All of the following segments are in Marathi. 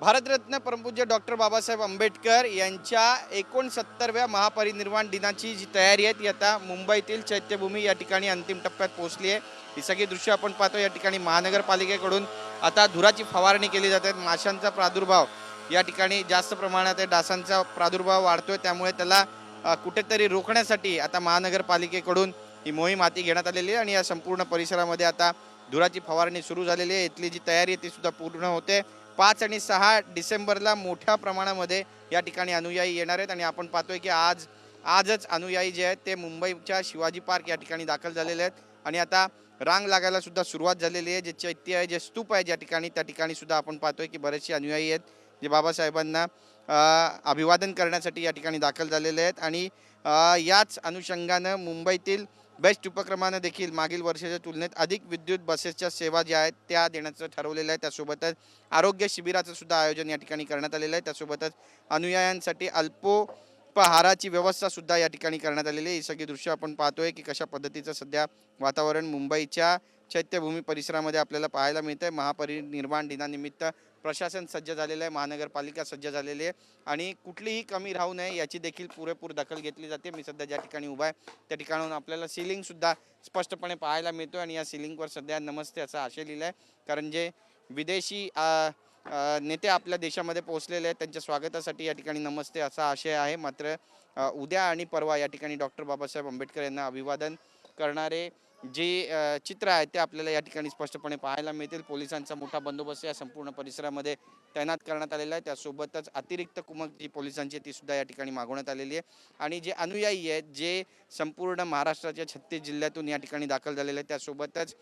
भारतरत्न परमपूज्य डॉक्टर बाबासाहेब आंबेडकर यांच्या 69व्या महापरिनिर्वाण दिनाची जी तयारी आहे ती आता मुंबईतील चैत्यभूमी या ठिकाणी अंतिम टप्प्यात पोहोचली आहे। ही सगळी दृश्य आपण पाहतो। या ठिकाणी महानगरपालिकेकडून आता धुराची फवारणी केली जाते। माशांचा प्रादुर्भाव या ठिकाणी जास्त प्रमाणात आहे, डासांचा प्रादुर्भाव वाढतोय, त्यामुळे त्याला कुठेतरी रोखण्यासाठी आता महानगरपालिकेकडून ही मोहीम हाती घेण्यात आलेली आहे आणि या संपूर्ण परिसरामध्ये आता धुराची फवारणी सुरू झालेली आहे। इथली जी तयारी आहे ती सुद्धा पूर्ण होते। 5 आणि 6 डिसेंबरला मोठ्या प्रमाणामध्ये या ठिकाणी अनुयायी येणार आहेत आणि आपण पाहतोय की आजच अनुयायी जे आहेत ते मुंबईच्या शिवाजी पार्क या ठिकाणी दाखल झालेले आहेत आणि आता रांग लागायला सुद्धा सुरुवात झालेली आहे। जे चैत्य आहे, जे स्तूप आहे ज्या ठिकाणी, त्या ठिकाणी सुद्धा आपण पाहतोय की बरेचसे अनुयायी आहेत जे बाबासाहेबांना अभिवादन करण्यासाठी या ठिकाणी दाखल झालेले आहेत आणि याच अनुषंगानं मुंबईतील बेस्ट उपक्रमानं देखील मागील वर्षाच्या तुलनेत अधिक विद्युत बसेसच्या सेवा ज्या आहेत त्या देण्याचं ठरवलेलं आहे। त्यासोबतच आरोग्य शिबिराचं सुद्धा आयोजन या ठिकाणी करण्यात आलेलं आहे। त्यासोबतच अनुयायांसाठी अल्पोपहाराची व्यवस्था सुद्धा या ठिकाणी करण्यात आलेली आहे। ही सगळी दृश्य आपण पाहतोय की कशा पद्धतीचं सध्या वातावरण मुंबईच्या चैत्यभूमी परिसरामध्ये आपल्याला पाहायला मिळतंय। महापरिनिर्वाण दिनानिमित्त प्रशासन सज्ज झालेलं आहे, महानगरपालिका सज्ज झालेली आहे आणि कुठलीही कमी राहू नये याची देखील पुरेपूर दखल घेतली जाते। मी सध्या ज्या ठिकाणी उभा आहे त्या ठिकाणाहून आपल्याला सीलिंग सुद्धा स्पष्टपणे पाहायला मिळतो आणि या सीलिंगवर सध्या नमस्ते असं आशय लिहिलं आहे, कारण जे विदेशी नेते आपल्या देशामध्ये पोहोचलेले आहेत त्यांच्या स्वागतासाठी या ठिकाणी नमस्ते असा आशय आहे। मात्र उद्या आणि परवा या ठिकाणी डॉक्टर बाबासाहेब आंबेडकर यांना अभिवादन करणारे जे चित्र आहे ते आपल्याला या ठिकाणी स्पष्टपणे पाहायला मिळतील। पोलिसांचा मोठा बंदोबस्त या संपूर्ण परिसरामध्ये तैनात करण्यात आलेला आहे। त्यासोबतच अतिरिक्त कुमक जी पोलिसांची ती सुद्धा या ठिकाणी मागवण्यात आलेली आहे आणि जे अनुयायी आहेत जे संपूर्ण महाराष्ट्राच्या 36 जिल्ह्यातून या ठिकाणी दाखल झालेले आहेत, त्यासोबतच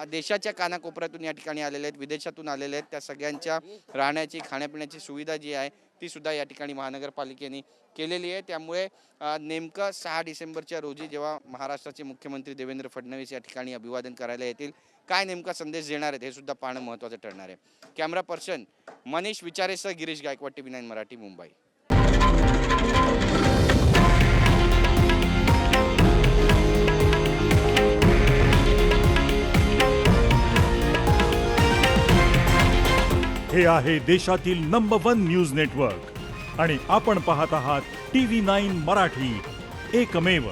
देशाच्या कानाकोपऱ्यातून या ठिकाणी आलेले आहेत, विदेशातून आलेले आहेत, त्या सगळ्यांच्या राहण्याची खाण्यापिण्याची सुविधा जी आहे ती सुद्धा या ठिकाणी महानगरपालिकेने केलेली आहे। त्यामुळे नेमकं 6 डिसेंबरच्या रोजी जेव्हा महाराष्ट्राचे मुख्यमंत्री देवेंद्र फडणवीस या ठिकाणी अभिवादन करायला येतील, काय नेमका संदेश देणार आहेत हे सुद्धा पाहणं महत्त्वाचं ठरणार आहे। कॅमेरा पर्सन मनीष विचारेसह गिरीश गायकवाड, TV9 मराठी, मुंबई। हे आहे देशातील नंबर 1 न्यूज नेटवर्क आणि आपण पाहत आहात TV9 मराठी, एकमेव।